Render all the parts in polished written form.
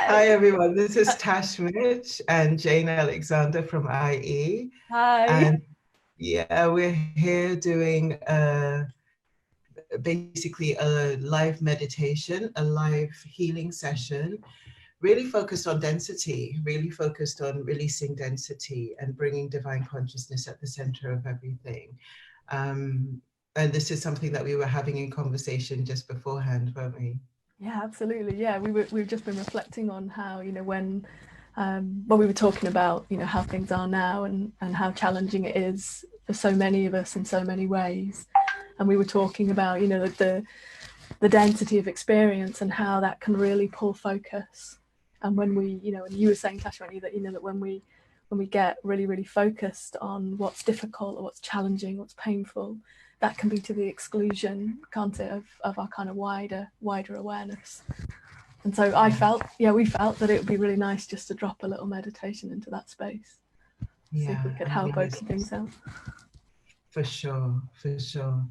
Hi everyone, this is Tash Mitch and Jane Alexander from IE. Hi. And yeah, we're here doing basically a live meditation, a live healing session, really focused on density, really focused on releasing density and bringing divine consciousness at the center of everything. And this is something that we were having in conversation just beforehand, weren't we? Yeah, absolutely. Yeah, we've just been reflecting on how, when we were talking about, how things are now and how challenging it is for so many of us in so many ways. And we were talking about, the density of experience and how that can really pull focus. And when we, and you were saying, Tash, that, that when we get really, really focused on what's difficult or what's challenging, what's painful, that can be to the exclusion, can't it, of our kind of wider awareness. And so we felt that it would be really nice just to drop a little meditation into that space. See if we could help open things out. For sure, for sure.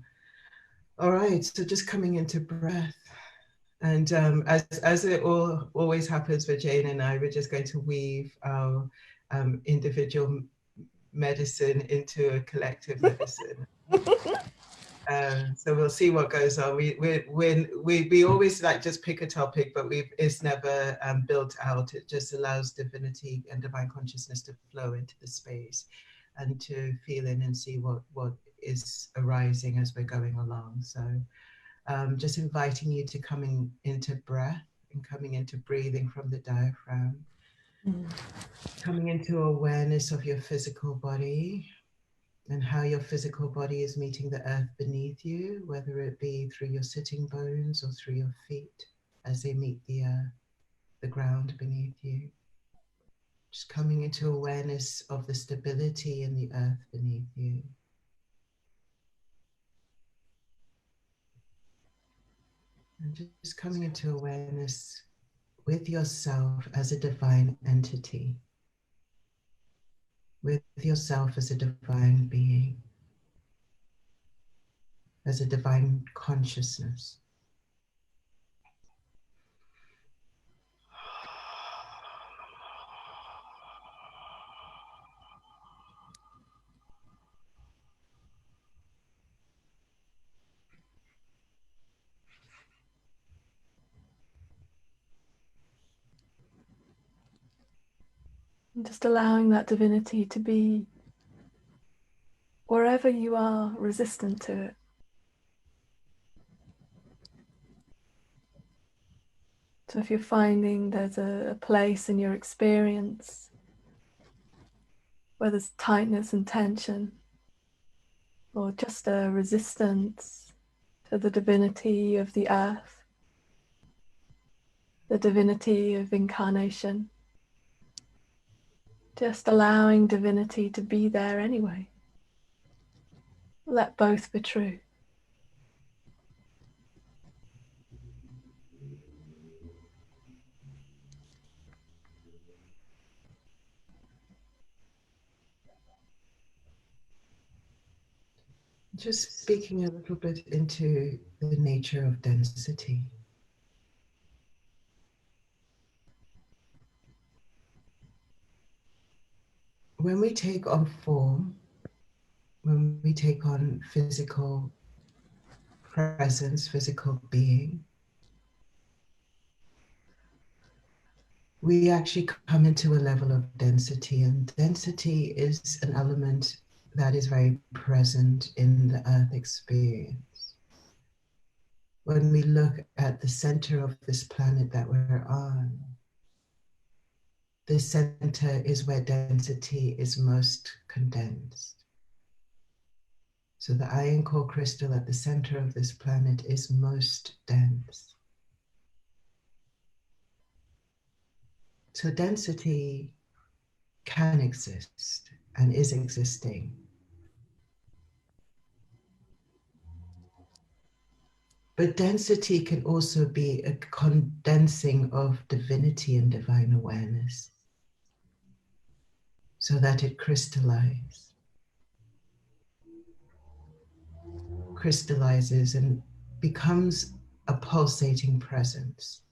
All right, so just coming into breath. And as it always happens for Jane and I, we're just going to weave our individual medicine into a collective medicine. So we'll see what goes on. We always like just pick a topic, but it's never built out. It just allows divinity and divine consciousness to flow into the space and to feel in and see what is arising as we're going along. So just inviting you to coming into breath and coming into breathing from the diaphragm, coming into awareness of your physical body and how your physical body is meeting the earth beneath you, whether it be through your sitting bones or through your feet as they meet the ground beneath you. Just coming into awareness of the stability in the earth beneath you. And just coming into awareness with yourself as a divine entity, with yourself as a divine being, as a divine consciousness. And just allowing that divinity to be wherever you are resistant to it. So if you're finding there's a place in your experience where there's tightness and tension, or just a resistance to the divinity of the earth, the divinity of incarnation, just allowing divinity to be there anyway. Let both be true. Just speaking a little bit into the nature of density. When we take on form, when we take on physical presence, physical being, we actually come into a level of density, and density is an element that is very present in the earth experience. When we look at the center of this planet that we're on, the center is where density is most condensed. So the iron core crystal at the center of this planet is most dense. So density can exist and is existing. But density can also be a condensing of divinity and divine awareness so that it crystallizes. crystallizes and becomes a pulsating presence.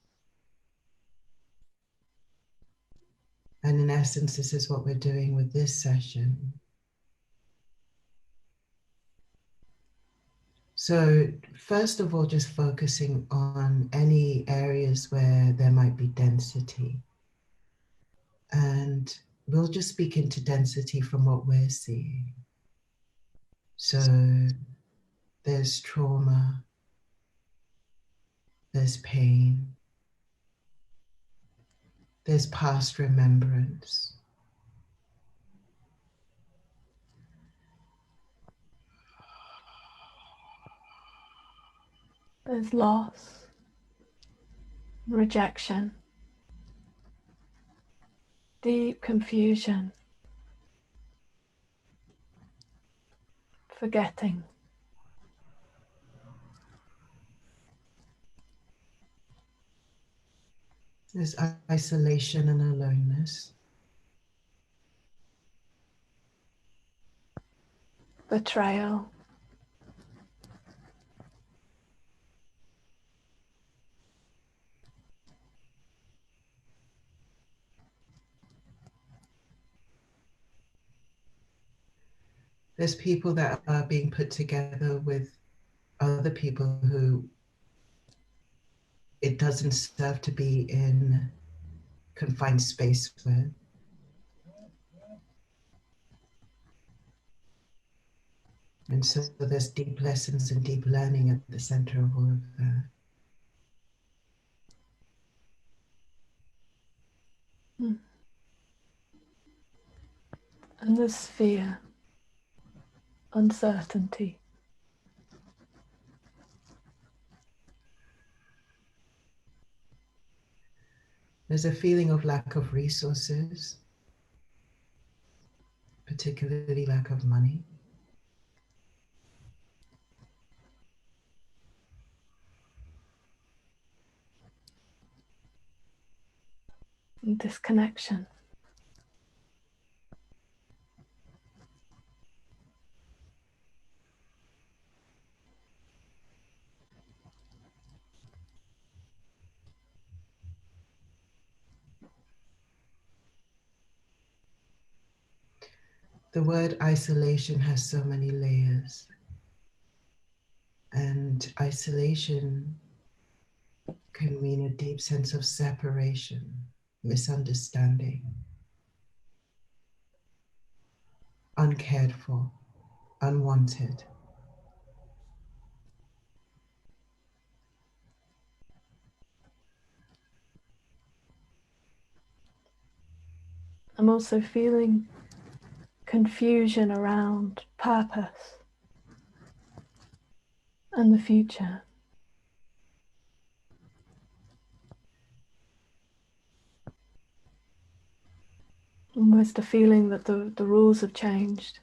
And in essence, this is what we're doing with this session. So first of all, just focusing on any areas where there might be density. And we'll just speak into density from what we're seeing. So there's trauma, there's pain, there's past remembrance. There's loss, rejection, deep confusion, forgetting. There's isolation and aloneness. Betrayal. There's people that are being put together with other people who it doesn't serve to be in confined space with. And so there's deep lessons and deep learning at the center of all of that. And there's fear, uncertainty. There's a feeling of lack of resources, particularly lack of money. And disconnection. The word isolation has so many layers. And isolation can mean a deep sense of separation, misunderstanding, uncared for, unwanted. I'm also feeling confusion around purpose and the future. Almost a feeling that the rules have changed.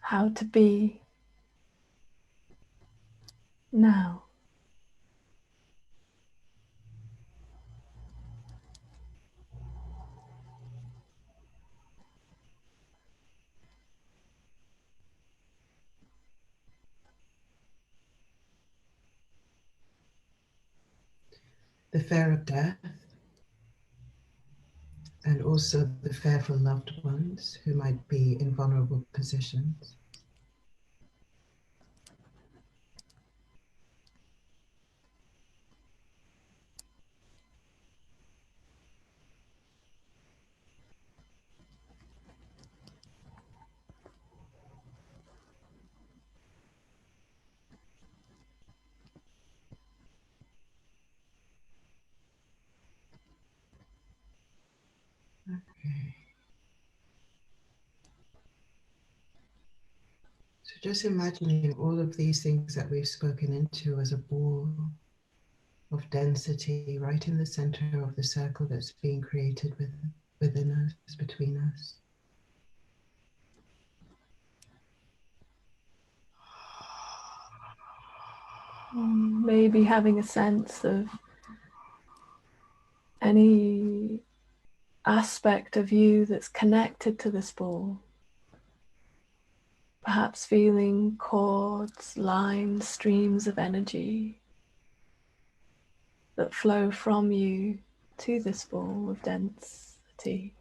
How to be now. The fear of death, and also the fear for loved ones who might be in vulnerable positions. Okay. So just imagining all of these things that we've spoken into as a ball of density right in the center of the circle that's being created within us, between us. Maybe having a sense of any aspect of you that's connected to this ball. Perhaps feeling cords, lines, streams of energy that flow from you to this ball of density.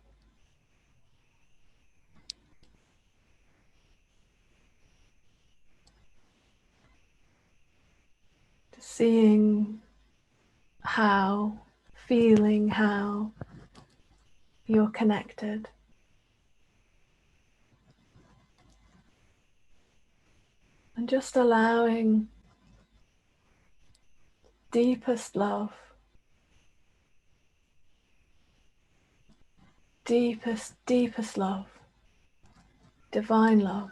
Seeing how, feeling how you're connected. And just allowing deepest love, deepest love, divine love,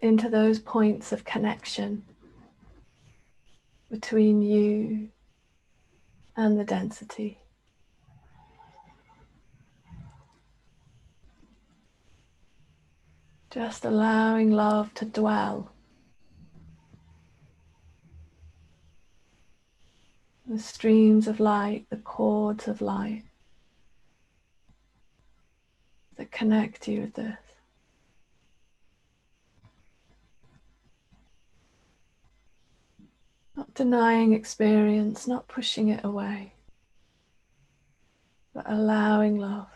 into those points of connection between you and the density. Just allowing love to dwell. The streams of light, the cords of light that connect you with this. Not denying experience, not pushing it away, but allowing love.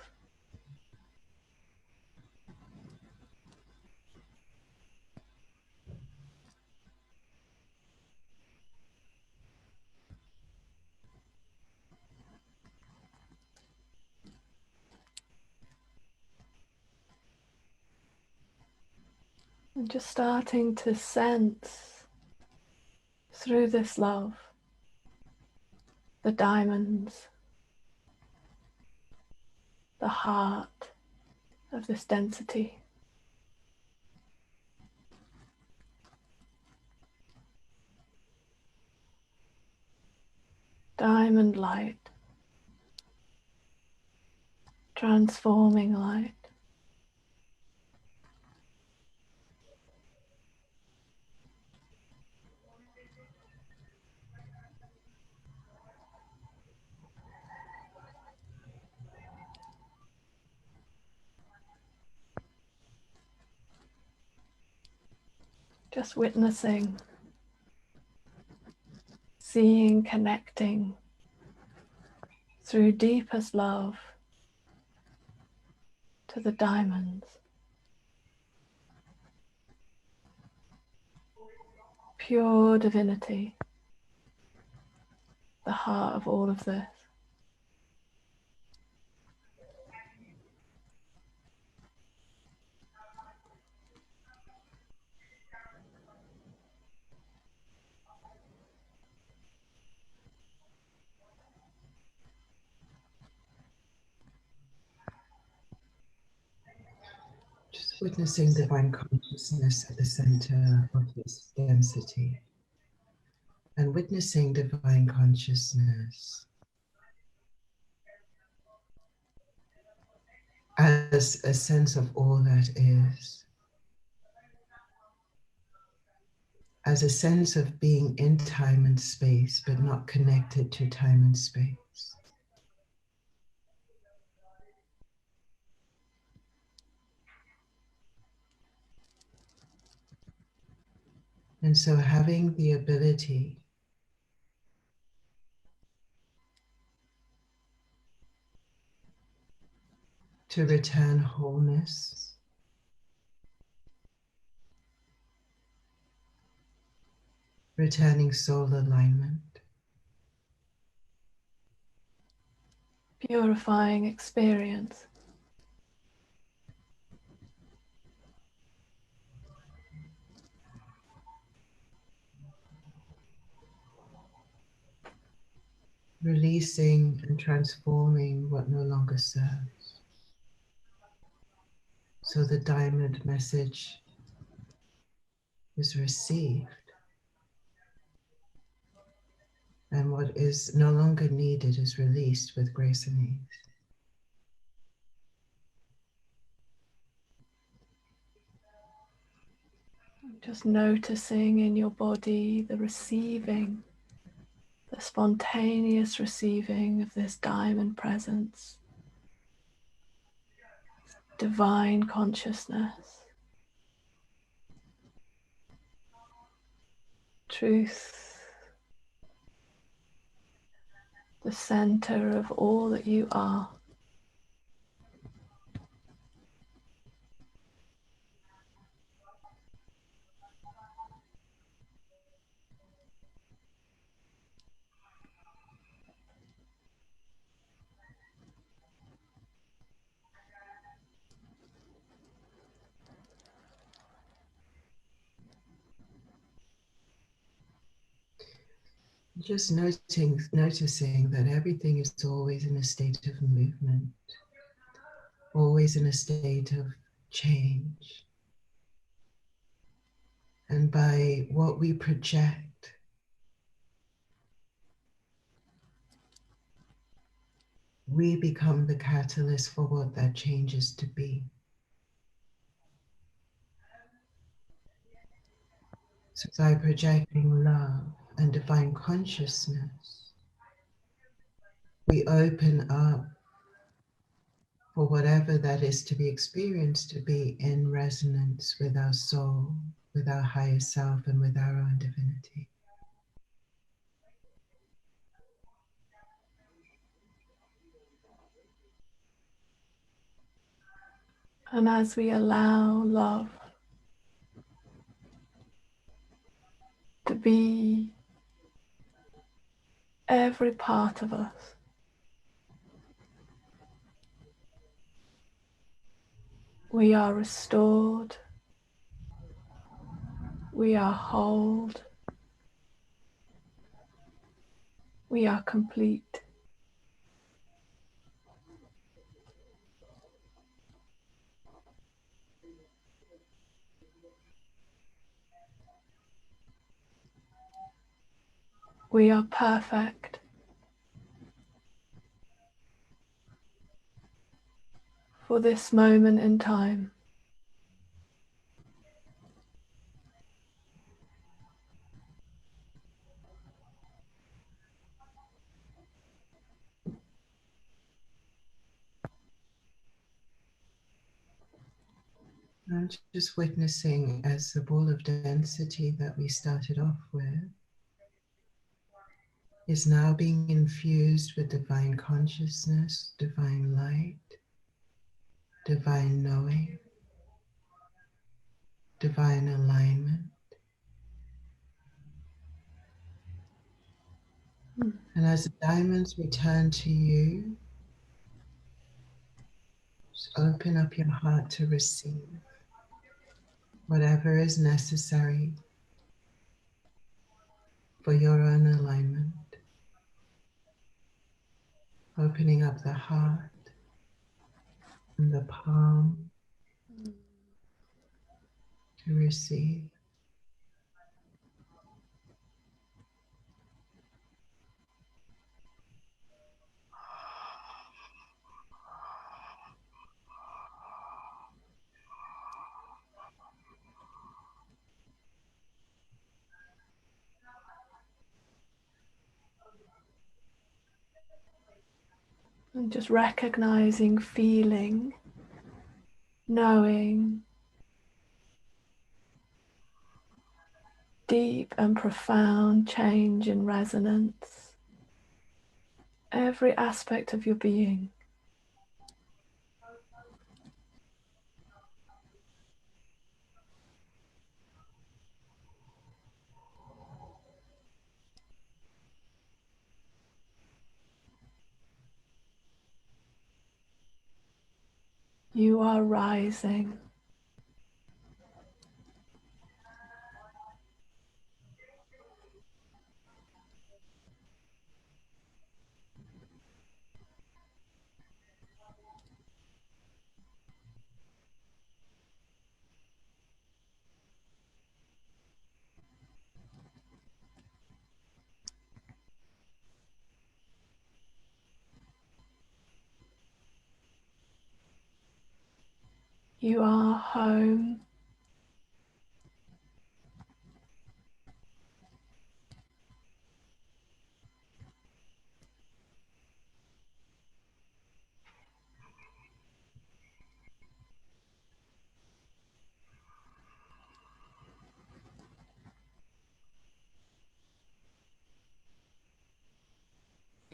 And just starting to sense through this love the diamonds, the heart of this density. Diamond light, transforming light. Just witnessing, seeing, connecting through deepest love to the diamonds. Pure divinity, the heart of all of this. Just witnessing divine consciousness at the center of this density. And witnessing divine consciousness as a sense of all that is, as a sense of being in time and space, but not connected to time and space. And so having the ability to return wholeness, returning soul alignment, Purifying experience. releasing and transforming what no longer serves. So the diamond message is received, and what is no longer needed is released with grace and ease. Just noticing in your body the receiving, the spontaneous receiving of this diamond presence, divine consciousness. truth, the center of all that you are. Just noticing that everything is always in a state of movement, always in a state of change. And by what we project, we become the catalyst for what that change is to be. So by projecting love and divine consciousness, we open up for whatever that is to be experienced to be in resonance with our soul, with our higher self, and with our own divinity. And as we allow love to be every part of us, we are restored, we are whole, we are complete. We are perfect. For this moment in time. I'm just witnessing as the ball of density that we started off with is now being infused with divine consciousness, divine light, divine knowing, divine alignment. And as the diamonds return to you, just open up your heart to receive whatever is necessary for your own alignment. Opening up the heart and the palm to receive. And just recognizing, feeling, knowing deep and profound change in resonance. Every aspect of your being. You are rising. You are home.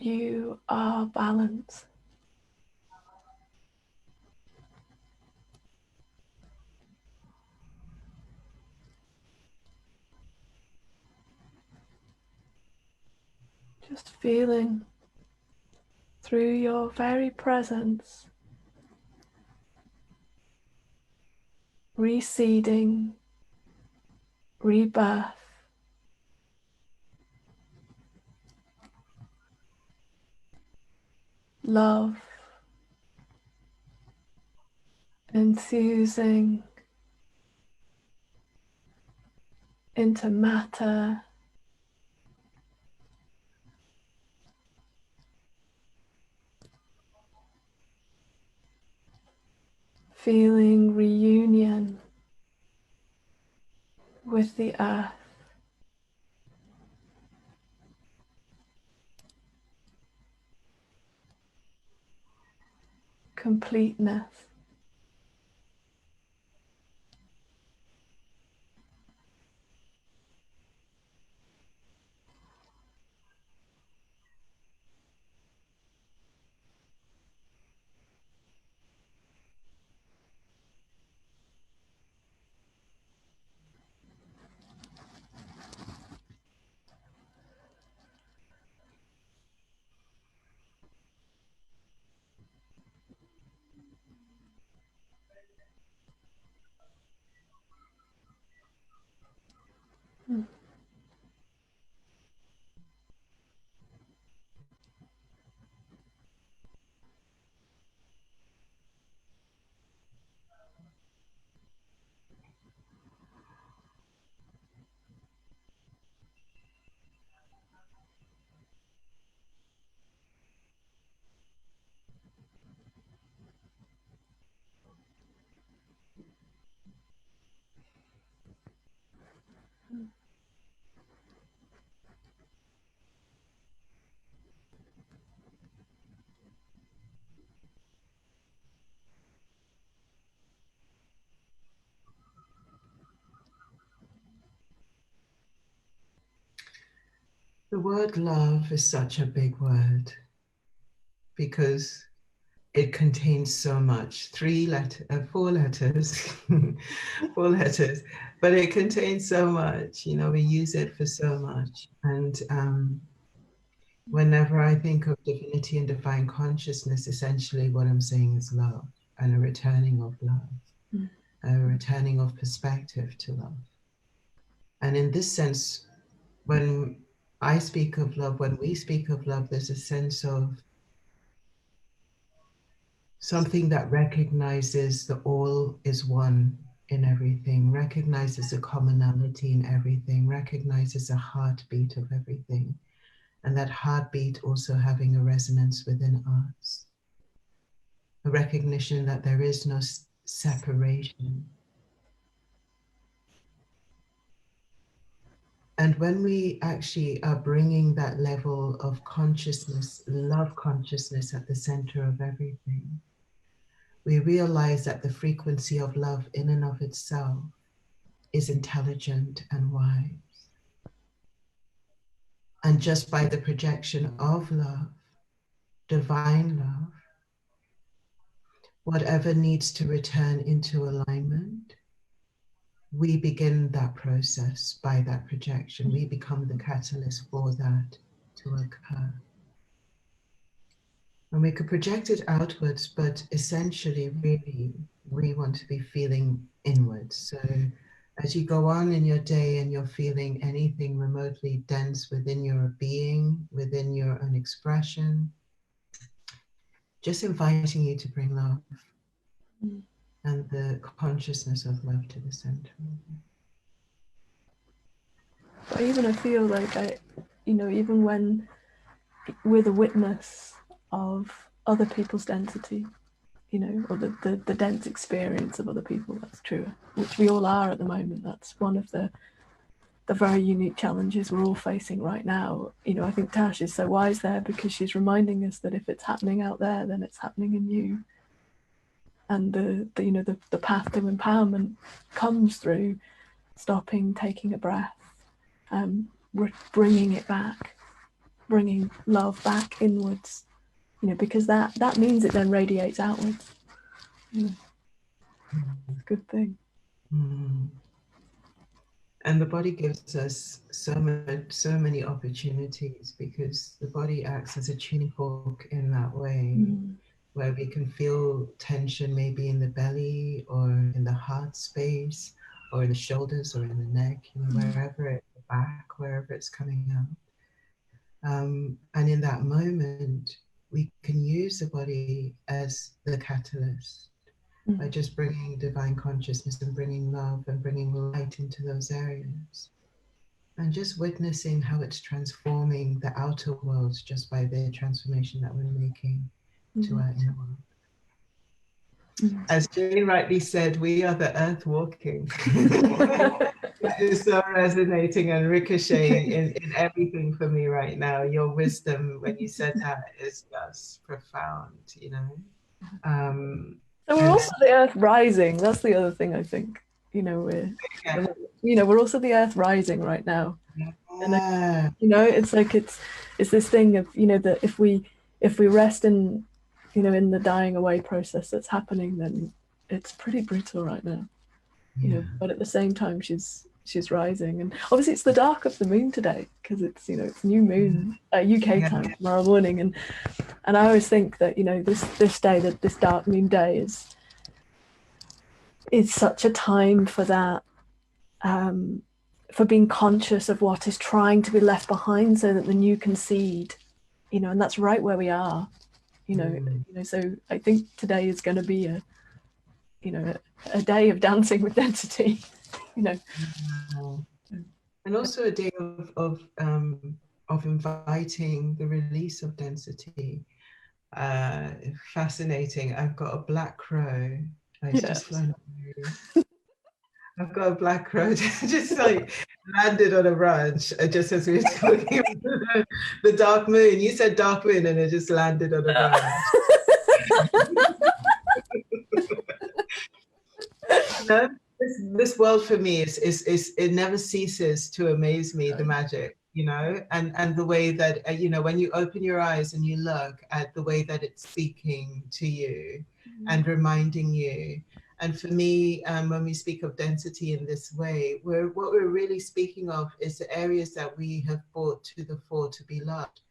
You are balance. Just feeling through your very presence, reseeding, rebirth, love, enthusing into matter, feeling reunion with the earth, completeness. The word love is such a big word because it contains so much. Four letters, four letters, but it contains so much. You know, we use it for so much. And whenever I think of divinity and divine consciousness, essentially what I'm saying is love and a returning of love, a returning of perspective to love. And in this sense, when I speak of love, when we speak of love, there's a sense of something that recognizes the all is one in everything, recognizes a commonality in everything, recognizes a heartbeat of everything, and that heartbeat also having a resonance within us, a recognition that there is no separation. And when we actually are bringing that level of consciousness, love consciousness at the center of everything, we realize that the frequency of love in and of itself is intelligent and wise. And just by the projection of love, divine love, whatever needs to return into alignment, we begin that process by that projection. We become the catalyst for that to occur. And we could project it outwards, but essentially, really, we want to be feeling inwards. So as you go on in your day and you're feeling anything remotely dense within your being, within your own expression, just inviting you to bring love and the consciousness of love to the center. But even I feel like even when we're the witness of other people's density, or the dense experience of other people, that's true, which we all are at the moment. That's one of the very unique challenges we're all facing right now. I think Tash is so wise there because she's reminding us that if it's happening out there, then it's happening in you. And the path to empowerment comes through stopping, taking a breath, bringing it back, bringing love back inwards, you know, because that means it then radiates outwards. You know, it's a good thing. And the body gives us so many opportunities, because the body acts as a tuning fork in that way, where we can feel tension maybe in the belly or in the heart space or in the shoulders or in the neck, you know, wherever it, the back, wherever it's coming out. And in that moment, we can use the body as the catalyst by just bringing divine consciousness and bringing love and bringing light into those areas. And just witnessing how it's transforming the outer worlds just by the transformation that we're making to our inner world. As Jane rightly said, we are the earth walking. It is so resonating and ricocheting in everything for me right now. Your wisdom, when you said that, is just profound, you know. So we're also the earth rising. That's the other thing, I think. You know, we're also the earth rising right now. And you know, it's like it's this thing of, you know, that if we rest in, you know, in the dying away process that's happening, then it's pretty brutal right now. You know, but at the same time she's rising, and obviously it's the dark of the moon today, because it's, you know, it's new moon UK time tomorrow morning, and I always think that, you know, this day, that this dark moon day is such a time for that, for being conscious of what is trying to be left behind, so that the new can seed, you know, and that's right where we are, you know. So I think today is going to be a day of dancing with density, you know. And also a day of inviting the release of density. Fascinating. I've got a black crow. It's just flown over. I've got a black crow just like landed on a branch just as we were talking about the dark moon. You said dark moon and it just landed on a branch. No, this world for me is it never ceases to amaze me, the magic, you know, and the way that, you know, when you open your eyes and you look at the way that it's speaking to you and reminding you. And for me, when we speak of density in this way, what we're really speaking of is the areas that we have brought to the fore to be loved.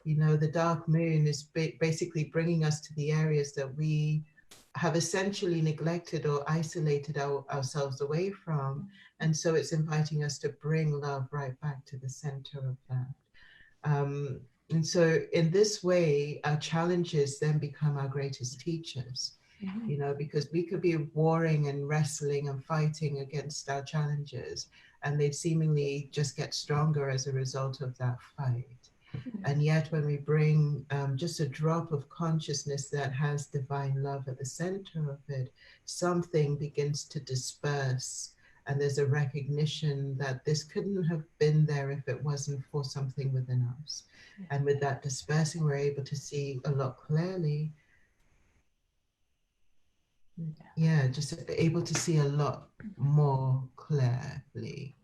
You know, the dark moon is basically bringing us to the areas that we have essentially neglected or isolated ourselves away from. And so it's inviting us to bring love right back to the center of that. And so in this way, our challenges then become our greatest teachers, you know, because we could be warring and wrestling and fighting against our challenges, and they'd seemingly just get stronger as a result of that fight. And yet when we bring just a drop of consciousness that has divine love at the center of it, something begins to disperse. And there's a recognition that this couldn't have been there if it wasn't for something within us. And with that dispersing, we're able to see a lot clearly. Yeah, just able to see a lot more clearly.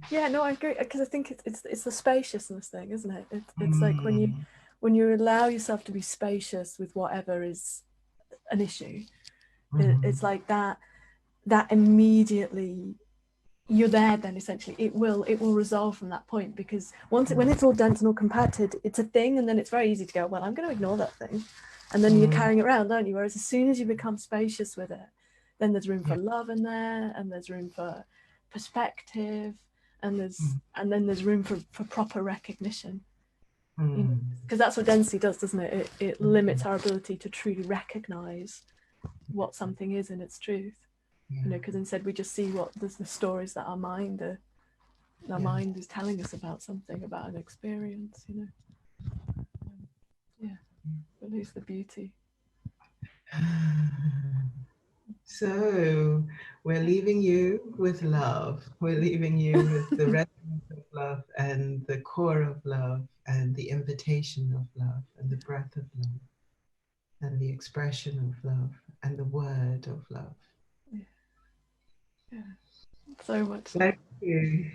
Yeah, no, I agree, because I think it's the spaciousness thing, isn't it? It's like when you allow yourself to be spacious with whatever is an issue, it's like that immediately you're there. Then essentially it will resolve from that point, because when it's all dense and all compacted, it's a thing, and then it's very easy to go, well, I'm going to ignore that thing, and then you're carrying it around, aren't you? Whereas as soon as you become spacious with it, then there's room for love in there, and there's room for perspective, and then there's room for proper recognition, because that's what density does, doesn't it? It limits our ability to truly recognize what something is in its truth, you know, because instead we just see what the stories that our mind is telling us about something, about an experience, you know. Release the beauty. So we're leaving you with love. We're leaving you with the resonance of love and the core of love and the invitation of love and the breath of love and the expression of love and the word of love. Yeah. So much. Thank you.